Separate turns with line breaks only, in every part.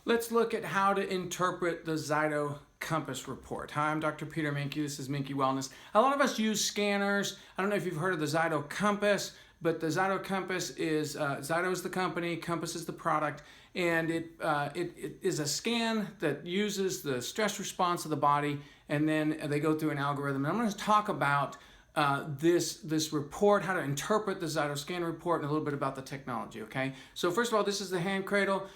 Let's look at how to interpret the Zyto Compass report. Hi, I'm Dr. Peter Minke. This is Minke Wellness. A lot of us use scanners. I don't know if you've heard of the Zyto Compass, but the Zyto Compass is, Zyto is the company, Compass is the product, and it is a scan that uses the stress response of the body, and then they go through an algorithm. And I'm going to talk about this report, how to interpret the Zyto scan report, and a little bit about the technology, okay? So first of all, this is the hand cradle.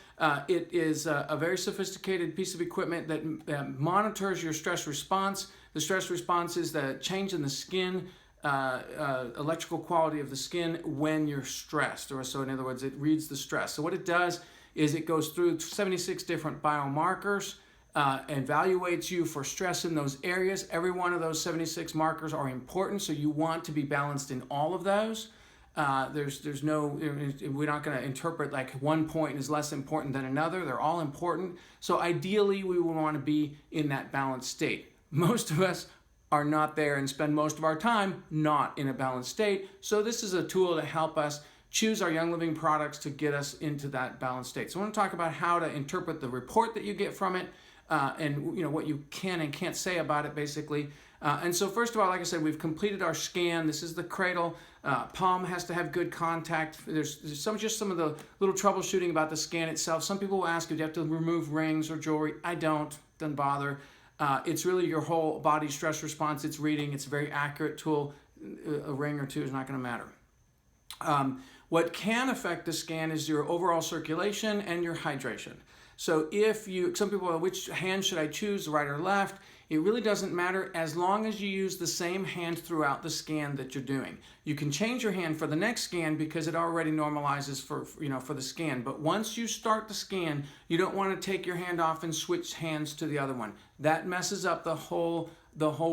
It is a very sophisticated piece of equipment that monitors your stress response. The stress response is the change in the skin, electrical quality of the skin when you're stressed, or so in other words, it reads the stress. So what it does is it goes through 76 different biomarkers, evaluates you for stress in those areas. Every one of those 76 markers are important, so you want to be balanced in all of those. There's no, we're not going to interpret like one point is less important than another. They're all important. So ideally, we would want to be in that balanced state. Most of us are not there and spend most of our time not in a balanced state. So this is a tool to help us choose our Young Living products to get us into that balanced state. So I want to talk about how to interpret the report that you get from it, and what you can and can't say about it, basically. And so first of all, like I said, we've completed our scan. This is the cradle. Palm has to have good contact. There's just some of the little troubleshooting about the scan itself. Some people will ask if you have to remove rings or jewelry. I don't. Doesn't bother. It's really your whole body stress response it's reading. It's a very accurate tool. A ring or two is not going to matter. What can affect the scan is your overall circulation and your hydration. So some people, which hand should I choose, right or left? It really doesn't matter as long as you use the same hand throughout the scan that you're doing. You can change your hand for the next scan because it already normalizes for the scan. But once you start the scan, you don't want to take your hand off and switch hands to the other one. That messes up the whole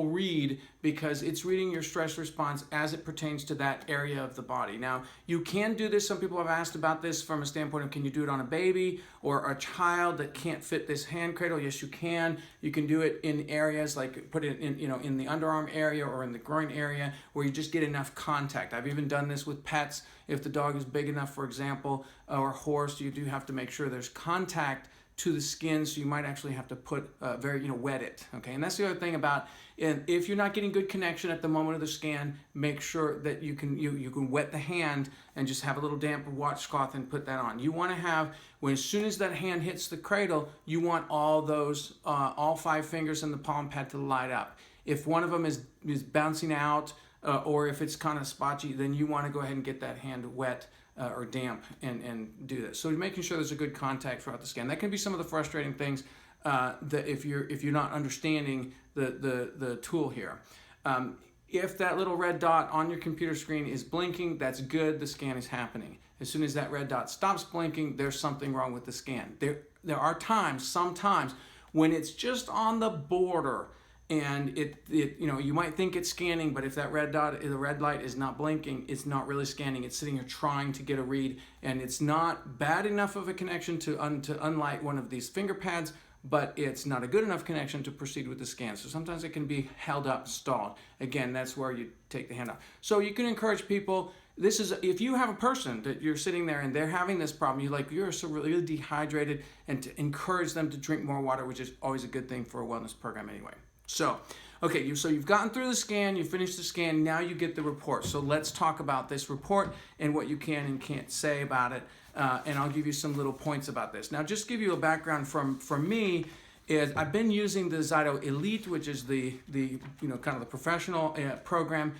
read because it's reading your stress response as it pertains to that area of the body. Now, you can do this. Some people have asked about this from a standpoint of can you do it on a baby or a child that can't fit this hand cradle? Yes, you can. You can do it in areas like put it in the underarm area or in the groin area where you just get enough contact. I've even done this with pets. If the dog is big enough, for example, or a horse, you do have to make sure there's contact to the skin, so you might actually have to put wet it, okay? And that's the other thing about if you're not getting good connection at the moment of the scan, make sure that you can wet the hand and just have a little damp washcloth and put that on. You want to have, as soon as that hand hits the cradle, you want all 5 fingers in the palm pad to light up. If one of them is bouncing out or if it's kind of spotchy, then you want to go ahead and get that hand wet or damp and do this. So making sure there's a good contact throughout the scan. That can be some of the frustrating things that if you're not understanding the tool here. If that little red dot on your computer screen is blinking, that's good, the scan is happening. As soon as that red dot stops blinking, there's something wrong with the scan. There are sometimes when it's just on the border and you might think it's scanning, but if that red dot, the red light is not blinking, it's not really scanning. It's sitting here trying to get a read, and it's not bad enough of a connection to unlight one of these finger pads, but it's not a good enough connection to proceed with the scan. So sometimes it can be held up, stalled. Again, that's where you take the hand off. So you can encourage people. This is if you have a person that you're sitting there and they're having this problem, you're so really dehydrated, and to encourage them to drink more water, which is always a good thing for a wellness program anyway. So, okay, so you've gotten through the scan, you finished the scan, now you get the report. So let's talk about this report and what you can and can't say about it, and I'll give you some little points about this. Now, just to give you a background from me, is I've been using the Zyto Elite, which is the kind of the professional program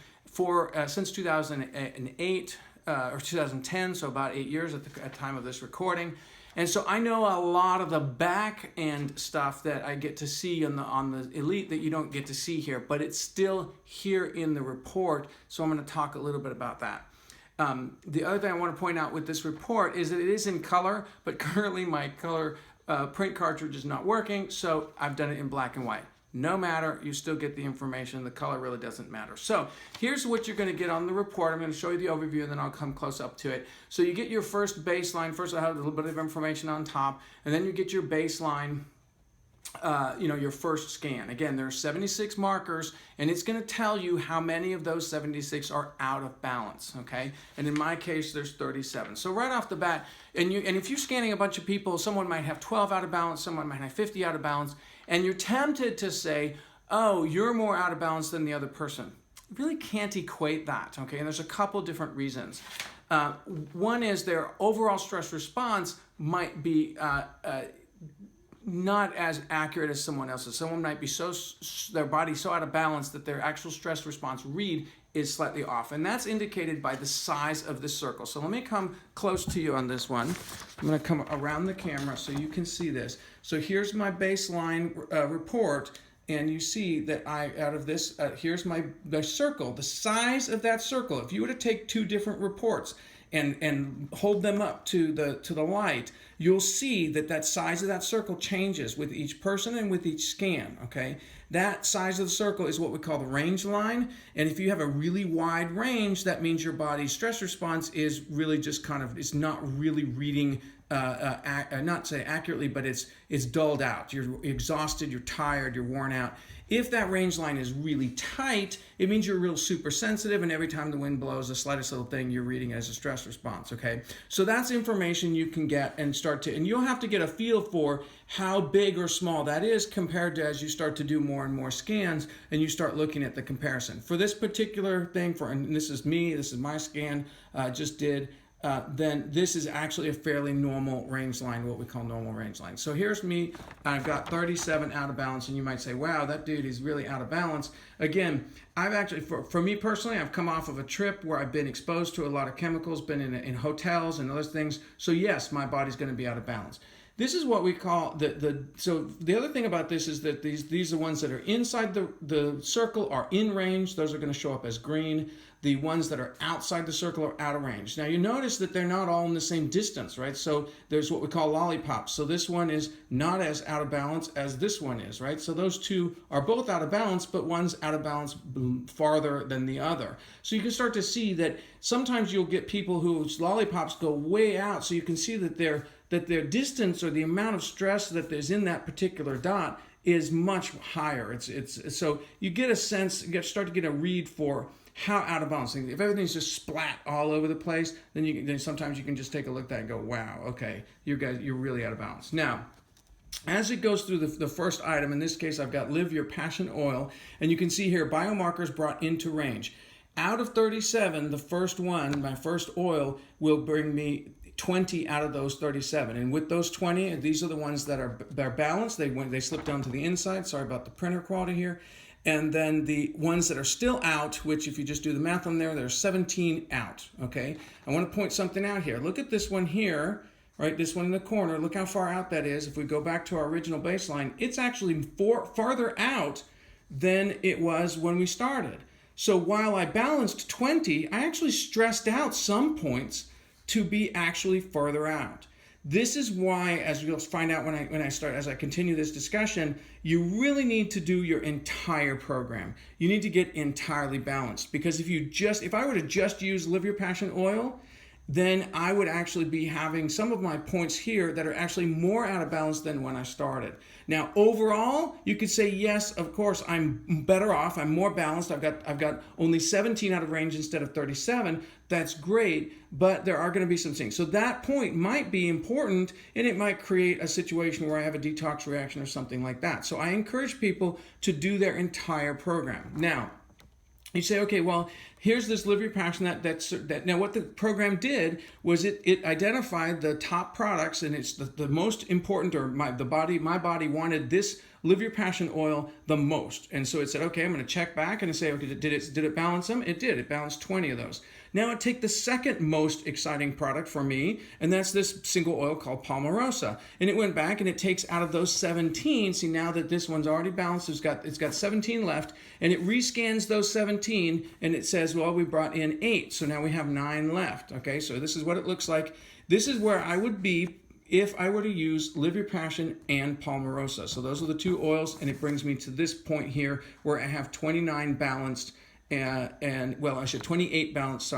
since 2008 or 2010, so about 8 years at the time of this recording. And so I know a lot of the back end stuff that I get to see on the Elite that you don't get to see here, but it's still here in the report, so I'm going to talk a little bit about that. The other thing I want to point out with this report is that it is in color, but currently my color print cartridge is not working, so I've done it in black and white. No matter, you still get the information. The color really doesn't matter. So here's what you're going to get on the report. I'm going to show you the overview and then I'll come close up to it. So you get your first baseline. First I'll have a little bit of information on top, and then you get your baseline your first scan. Again, there are 76 markers, and it's going to tell you how many of those 76 are out of balance, okay? And in my case, there's 37. So right off the bat, and if you're scanning a bunch of people, someone might have 12 out of balance, someone might have 50 out of balance, and you're tempted to say, oh, you're more out of balance than the other person. You really can't equate that, okay? And there's a couple different reasons. One is their overall stress response might be not as accurate as someone else's. Someone might be their body's so out of balance that their actual stress response read is slightly off. And that's indicated by the size of the circle. So let me come close to you on this one. I'm going to come around the camera so you can see this. So here's my baseline report. And you see that out of this, here's the circle, the size of that circle. If you were to take two different reports and hold them up to the light, you'll see that size of that circle changes with each person and with each scan, okay? That size of the circle is what we call the range line. And if you have a really wide range, that means your body's stress response is really just it's not really reading, not say accurately, but it's dulled out. You're exhausted, you're tired, you're worn out. If that range line is really tight, it means you're real super sensitive, and every time the wind blows, the slightest little thing, you're reading it as a stress response, okay? So that's information you can get and and you'll have to get a feel for how big or small that is compared to as you start to do more and more scans and you start looking at the comparison. For this particular thing, and this is me, this is my scan I just did, then this is actually a fairly normal range line, what we call normal range line. So here's me, I've got 37 out of balance, and you might say, wow, that dude is really out of balance. Again, I've actually, for me personally, I've come off of a trip where I've been exposed to a lot of chemicals, been in hotels and other things, so yes, my body's going to be out of balance. This is what we call so the other thing about this is that these are the ones that are inside the circle are in range. Those are going to show up as green. The ones that are outside the circle are out of range. Now you notice that they're not all in the same distance, right? So there's what we call lollipops. So this one is not as out of balance as this one is, right? So those two are both out of balance, but one's out of balance farther than the other. So you can start to see that sometimes you'll get people whose lollipops go way out, so you can see that their distance or the amount of stress that is in that particular dot is much higher. So you get a sense, start to get a read for how out of balance. If everything's just splat all over the place, then sometimes you can just take a look at that and go, wow, okay, you're really out of balance. Now, as it goes through the first item, in this case I've got Live Your Passion Oil, and you can see here biomarkers brought into range. Out of 37, the first one, my first oil, will bring me 20 out of those 37, and with those 20, these are the ones that are balanced. They slip down to the inside. Sorry about the printer quality here. And then the ones that are still out, which if you just do the math on there, there's 17 out, okay? I want to point something out here. Look at this one here, right? This one in the corner. Look how far out that is. If we go back to our original baseline, it's actually farther out than it was when we started. So while I balanced 20, I actually stressed out some points to be actually further out. This is why, as you'll find out as I continue this discussion, you really need to do your entire program. You need to get entirely balanced, because if I were to just use Live Your Passion Oil, then I would actually be having some of my points here that are actually more out of balance than when I started. Now, overall, you could say, yes, of course, I'm better off. I'm more balanced. I've got only 17 out of range instead of 37. That's great, but there are going to be some things. So that point might be important, and it might create a situation where I have a detox reaction or something like that. So I encourage people to do their entire program. Now, you say, okay, well, here's this Live Your Passion. Now, what the program did was it identified the top products, and it's the most important, or my body wanted this Live Your Passion oil the most. And so it said, okay, I'm going to check back and say, okay, did it balance them? It did. It balanced 20 of those. Now I take the second most exciting product for me, and that's this single oil called Palmarosa. And it went back and it takes out of those 17. See, now that this one's already balanced, it's got 17 left, and it rescans those 17, and it says, well, we brought in 8, so now we have 9 left. Okay, so this is what it looks like. This is where I would be if I were to use Live Your Passion and Palmarosa. So those are the two oils, and it brings me to this point here where I have 29 balanced, and 28 balanced,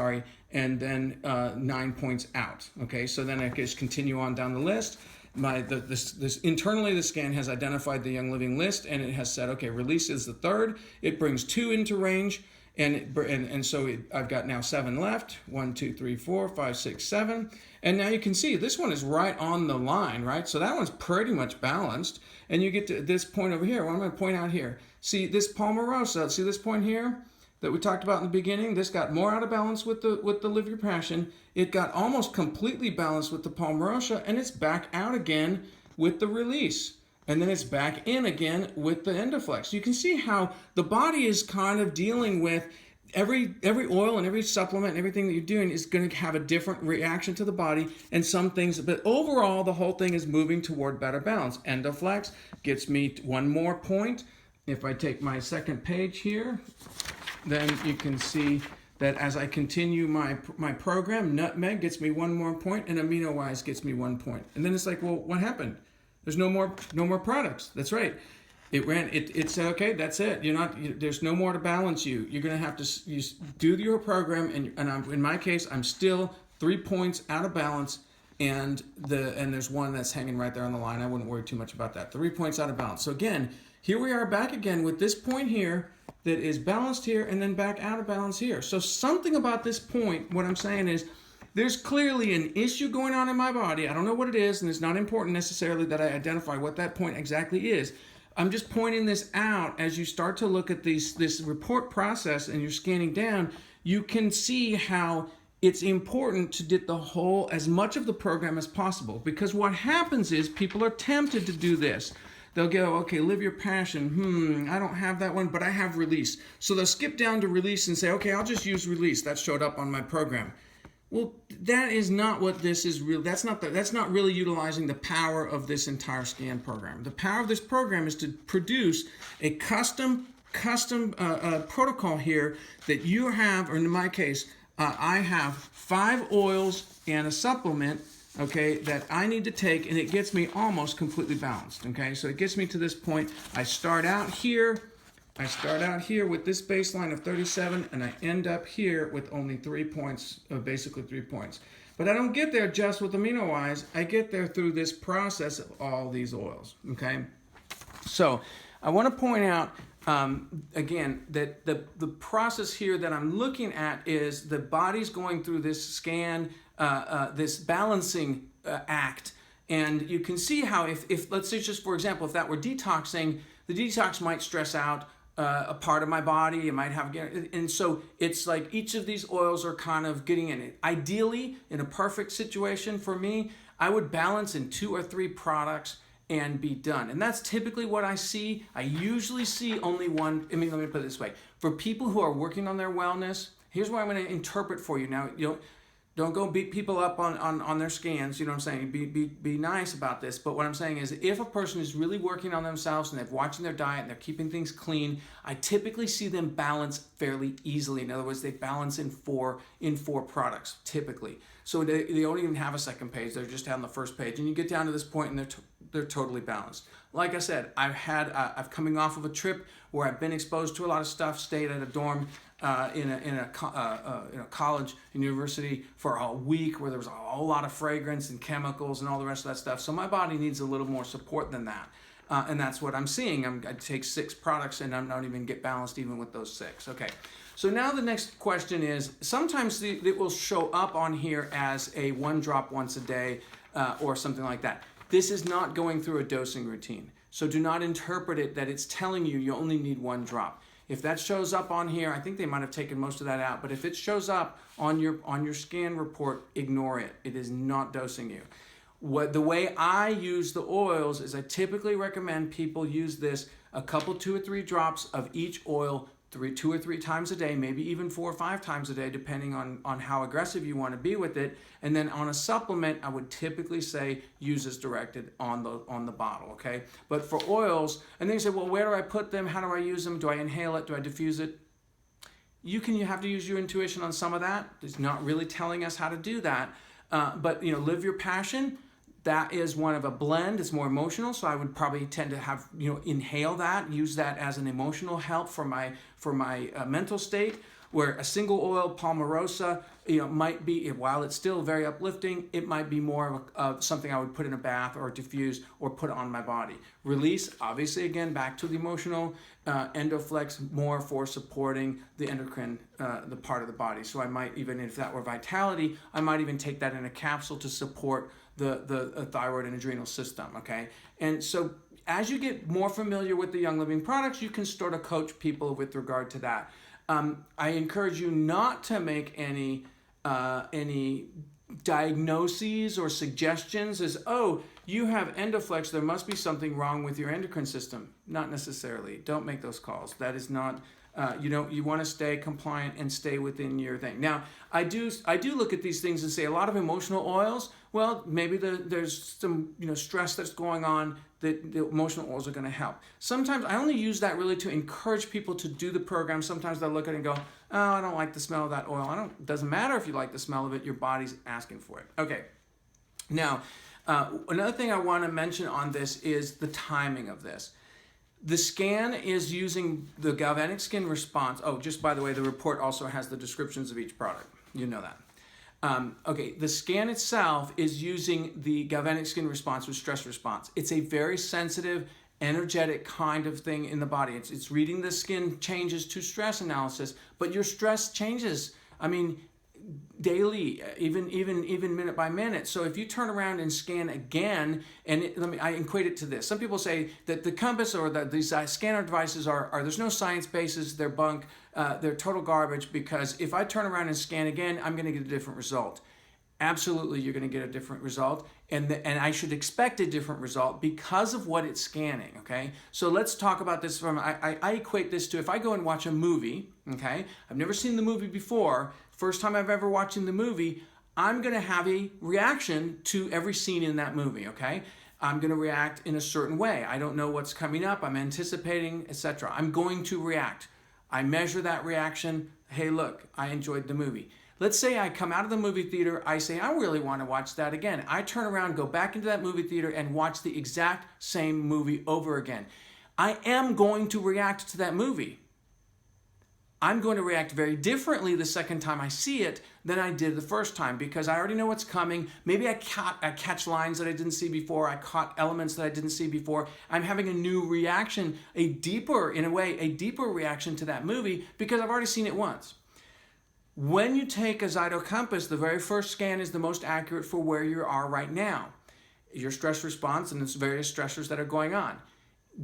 and then 9 points out. Okay, so then I just continue on down the list. this internally the scan has identified the Young Living list, and it has said, okay, release is the third. It brings 2 into range, and so I've got now 7 left. 1, 2, 3, 4, 5, 6, 7. And now you can see this one is right on the line, right? So that one's pretty much balanced. And you get to this point over here. What I'm going to point out here. See this palmarosa, see this point here that we talked about in the beginning? This got more out of balance with the Live Your Passion. It got almost completely balanced with the palmarosa, and it's back out again with the release. And then it's back in again with the Endoflex. You can see how the body is kind of dealing with every oil and every supplement and everything that you're doing is going to have a different reaction to the body, and some things, but overall the whole thing is moving toward better balance. Endoflex gets me 1 more point. If I take my second page here, then you can see that as I continue my program, Nutmeg gets me 1 more point, and Amino Wise gets me 1 point. And then it's like, well, what happened? There's no more products. That's right. It said, okay, that's it. There's no more to balance you. You're going to have to do your program, and in my case, I'm still 3 points out of balance, and there's one that's hanging right there on the line. I wouldn't worry too much about that. 3 points out of balance. So again, here we are back again with this point here that is balanced here and then back out of balance here. So something about this point, what I'm saying is, there's clearly an issue going on in my body. I don't know what it is, and it's not important necessarily that I identify what that point exactly is. I'm just pointing this out as you start to look at this report process and you're scanning down. You can see how it's important to get the whole, as much of the program as possible, because what happens is people are tempted to do this. They'll go, okay, Live Your Passion. I don't have that one, but I have Release. So they'll skip down to Release and say, okay, I'll just use Release. That showed up on my program. Well, that is not what this is real. That's not really utilizing the power of this entire scan program. The power of this program is to produce a custom protocol here that you have, or in my case, I have 5 oils and a supplement, okay, that I need to take, and it gets me almost completely balanced, okay? So it gets me to this point. I start out here with this baseline of 37, and I end up here with only 3 points, basically 3 points. But I don't get there just with Amino Wise. I get there through this process of all these oils, okay? So I want to point out, again, that the process here that I'm looking at is the body's going through this scan, this balancing act. And you can see how if let's say just for example, if that were detoxing, the detox might stress out a part of my body. It might have, and so it's like each of these oils are kind of getting in it. Ideally, in a perfect situation for me, I would balance in 2 or 3 products and be done. And that's typically what I see. I usually see only one. I mean, let me put it this way. For people who are working on their wellness, here's what I'm going to interpret for you. Now, don't go beat people up on their scans. You know what I'm saying? Be nice about this. But what I'm saying is, if a person is really working on themselves and they're watching their diet and they're keeping things clean, I typically see them balance fairly easily. In other words, they balance in four products typically. So they don't even have a second page. They're just on the first page. And you get down to this point and they're totally balanced. Like I said, I've coming off of a trip where I've been exposed to a lot of stuff, stayed at a dorm in a college and university for a week where there was a whole lot of fragrance and chemicals and all the rest of that stuff. So my body needs a little more support than that. And that's what I'm seeing. I take 6 products and I'm not even get balanced even with those 6. Okay. So now the next question is, sometimes it will show up on here as a 1 drop once a day or something like that. This is not going through a dosing routine. So do not interpret it that it's telling you only need 1 drop. If that shows up on here, I think they might have taken most of that out, but if it shows up on your scan report, ignore it. It is not dosing you. The way I use the oils is I typically recommend people use this a couple, 2 or 3 drops of each oil 2 or 3 times a day, maybe even 4 or 5 times a day, depending on how aggressive you want to be with it. And then on a supplement, I would typically say use as directed on the bottle, okay? But for oils, and then you say, well, where do I put them? How do I use them? Do I inhale it? Do I diffuse it? You have to use your intuition on some of that. It's not really telling us how to do that. But Live Your Passion, that is one of a blend. It's more emotional, so I would probably tend to have inhale that, use that as an emotional help for my mental state. Where a single oil palmarosa might be, while it's still very uplifting, it might be more of something I would put in a bath or diffuse or put on my body. Release, obviously, again, back to the emotional. Endoflex, more for supporting the endocrine, the part of the body. So I might, even if that were vitality, I might even take that in a capsule to support the thyroid and adrenal system, okay? And so as you get more familiar with the Young Living products, you can start to coach people with regard to that. I encourage you not to make any diagnoses or suggestions as, oh, you have Endoflex, there must be something wrong with your endocrine system. Not necessarily. Don't make those calls. That is not, you want to stay compliant and stay within your thing. Now, I do look at these things and say a lot of emotional oils, well, maybe there's some stress that's going on, that the emotional oils are going to help. Sometimes I only use that really to encourage people to do the program. Sometimes they'll look at it and go, oh, I don't like the smell of that oil. It doesn't matter if you like the smell of it, your body's asking for it. Okay. Now, another thing I want to mention on this is the timing of this. The scan is using the galvanic skin response. Oh, just by the way, the report also has the descriptions of each product. You know that. Okay, the scan itself is using the galvanic skin response with stress response. It's a very sensitive, energetic kind of thing in the body. It's reading the skin changes to stress analysis, but your stress changes. I mean, daily, even minute by minute. So if you turn around and scan again, and I equate it to this. Some people say that the Compass or these scanner devices are there's no science basis, they're bunk, they're total garbage, because if I turn around and scan again, I'm going to get a different result. Absolutely, you're going to get a different result, and I should expect a different result because of what it's scanning, okay? So let's talk about this I equate this to if I go and watch a movie, okay? I've never seen the movie before. First time I've ever watched the movie, I'm going to have a reaction to every scene in that movie, okay? I'm going to react in a certain way. I don't know what's coming up. I'm anticipating, etc. I'm going to react. I measure that reaction. Hey, look, I enjoyed the movie. Let's say I come out of the movie theater, I say, I really want to watch that again. I turn around, go back into that movie theater and watch the exact same movie over again. I am going to react to that movie. I'm going to react very differently the second time I see it than I did the first time, because I already know what's coming. Maybe I catch lines that I didn't see before. I caught elements that I didn't see before. I'm having a new reaction, a deeper reaction to that movie because I've already seen it once. When you take a Zyto Compass, the very first scan is the most accurate for where you are right now, your stress response and the various stressors that are going on.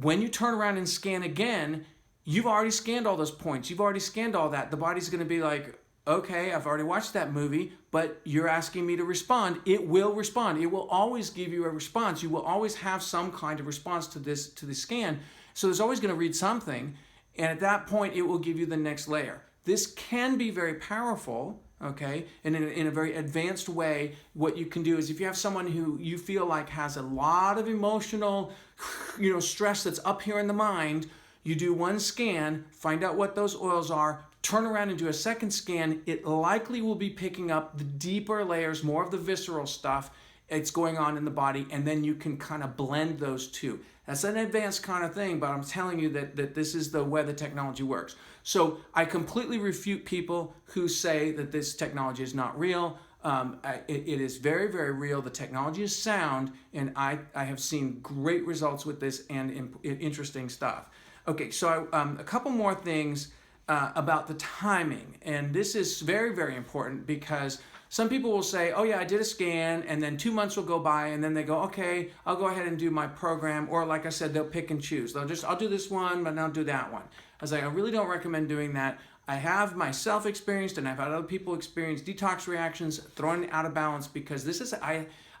When you turn around and scan again, you've already scanned all those points. You've already scanned all that. The body's going to be like, okay, I've already watched that movie, but you're asking me to respond. It will respond. It will always give you a response. You will always have some kind of response to the scan. So it's always going to read something, and at that point, it will give you the next layer. This can be very powerful, okay? And in a very advanced way, what you can do is if you have someone who you feel like has a lot of emotional, stress that's up here in the mind, you do one scan, find out what those oils are, turn around and do a second scan. It likely will be picking up the deeper layers, more of the visceral stuff it's going on in the body, and then you can kind of blend those two. That's an advanced kind of thing, but I'm telling you that this is the way the technology works. So I completely refute people who say that this technology is not real. It is very, very real. The technology is sound, and I have seen great results with this and interesting stuff. Okay, so a couple more things about the timing, and this is very, very important because some people will say, oh yeah, I did a scan, and then 2 months will go by, and then they go, okay, I'll go ahead and do my program, or like I said, they'll pick and choose. I'll do this one, but I'll do that one. I was like, I really don't recommend doing that. I have myself experienced, and I've had other people experience detox reactions, thrown out of balance, because this is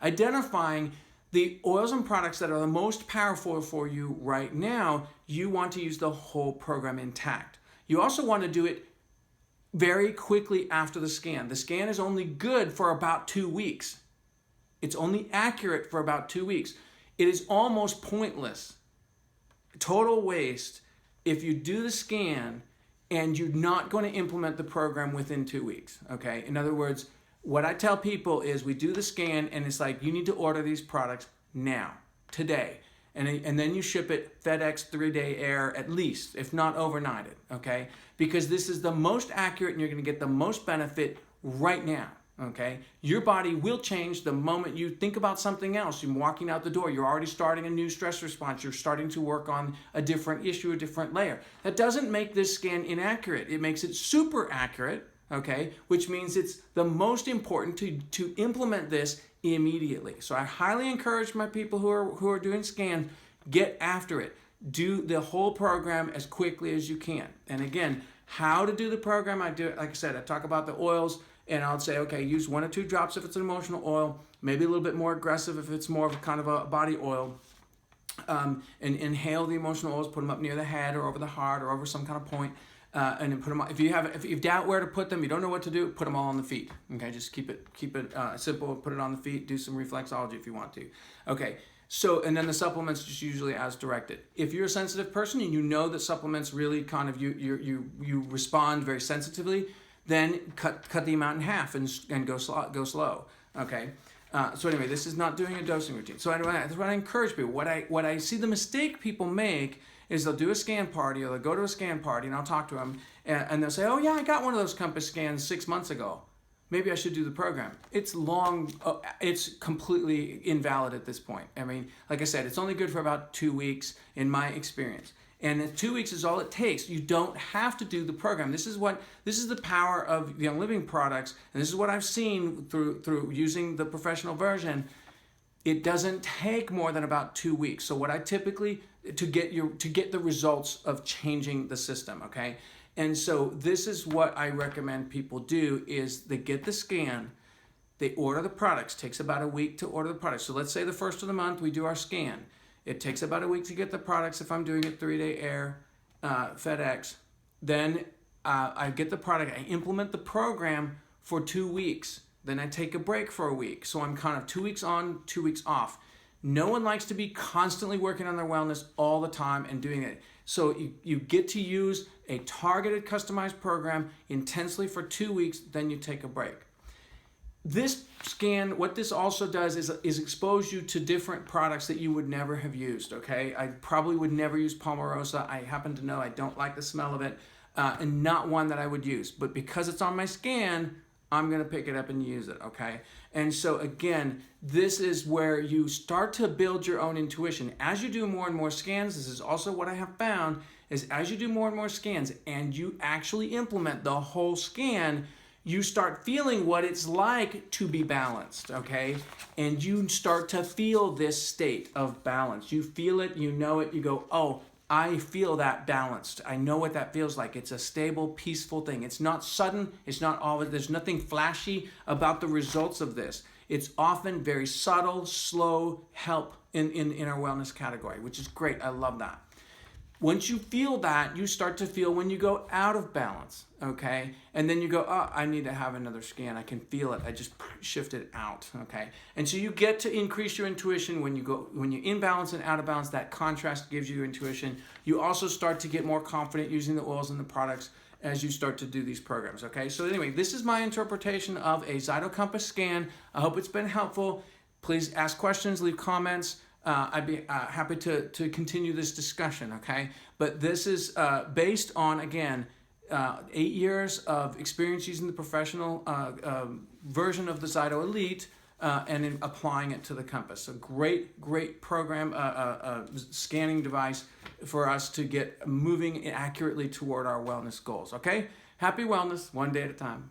identifying the oils and products that are the most powerful for you right now. You want to use the whole program intact. You also want to do it very quickly after the scan. The scan is only good for about 2 weeks. It's only accurate for about 2 weeks. It is almost pointless, total waste, if you do the scan and you're not going to implement the program within 2 weeks, okay? In other words, what I tell people is we do the scan and it's like, you need to order these products now, today. And then you ship it FedEx 3-day air at least, if not overnighted, okay? Because this is the most accurate and you're going to get the most benefit right now. Okay, your body will change the moment you think about something else. You're walking out the door, you're already starting a new stress response, you're starting to work on a different issue, a different layer. That doesn't make this scan inaccurate, it makes it super accurate, okay, which means it's the most important to implement this immediately. So I highly encourage my people who are doing scans, get after it. Do the whole program as quickly as you can. And again, how to do the program, I do it, like I said, I talk about the oils, and I'll say, okay, use 1 or 2 drops if it's an emotional oil, maybe a little bit more aggressive if it's more of a kind of a body oil. And inhale the emotional oils, put them up near the head or over the heart or over some kind of point, and then put them on. If you doubt where to put them, you don't know what to do, put them all on the feet. Okay, just keep it simple. Put it on the feet. Do some reflexology if you want to. Okay. So, and then the supplements just usually as directed. If you're a sensitive person and you know that supplements really kind of you respond very sensitively, then cut the amount in half and go slow. Okay. So anyway, this is not doing a dosing routine. So anyway, that's what I encourage people. What I see the mistake people make is they'll do a scan party or they'll go to a scan party and I'll talk to them and they'll say, oh yeah, I got one of those Compass scans 6 months ago. Maybe I should do the program. It's completely invalid at this point. I mean, like I said, it's only good for about 2 weeks in my experience. And 2 weeks is all it takes. You don't have to do the program. This is the power of Young Living products, and this is what I've seen through using the professional version. It doesn't take more than about 2 weeks. So what I typically to get the results of changing the system, okay? And so this is what I recommend people do is they get the scan, they order the products. Takes about a week to order the products. So let's say the first of the month we do our scan. It takes about a week to get the products if I'm doing it 3-day air, FedEx. Then I get the product, I implement the program for 2 weeks. Then I take a break for a week. So I'm kind of 2 weeks on, 2 weeks off. No one likes to be constantly working on their wellness all the time and doing it. So you get to use a targeted, customized program intensely for 2 weeks, then you take a break. This scan, what this also does is expose you to different products that you would never have used, okay? I probably would never use Palmarosa. I happen to know I don't like the smell of it, and not one that I would use. But because it's on my scan, I'm gonna pick it up and use it, okay? And so again, this is where you start to build your own intuition. As you do more and more scans, this is also what I have found, is as you do more and more scans and you actually implement the whole scan, you start feeling what it's like to be balanced, okay? And you start to feel this state of balance. You feel it, you know it, you go, oh, I feel that balanced. I know what that feels like. It's a stable, peaceful thing. It's not sudden, it's not always, there's nothing flashy about the results of this. It's often very subtle, slow help in our wellness category, which is great. I love that. Once you feel that, you start to feel when you go out of balance, okay? And then you go, oh, I need to have another scan. I can feel it. I just shifted out, okay? And so you get to increase your intuition when you're in balance and out of balance. That contrast gives you intuition. You also start to get more confident using the oils and the products as you start to do these programs, okay? So anyway, this is my interpretation of a Zyto Compass scan. I hope it's been helpful. Please ask questions, leave comments. I'd be happy to continue this discussion, okay? But this is based on, again, 8 years of experience using the professional version of the Zyto Elite and in applying it to the Compass. So great program, scanning device for us to get moving accurately toward our wellness goals, okay? Happy wellness, one day at a time.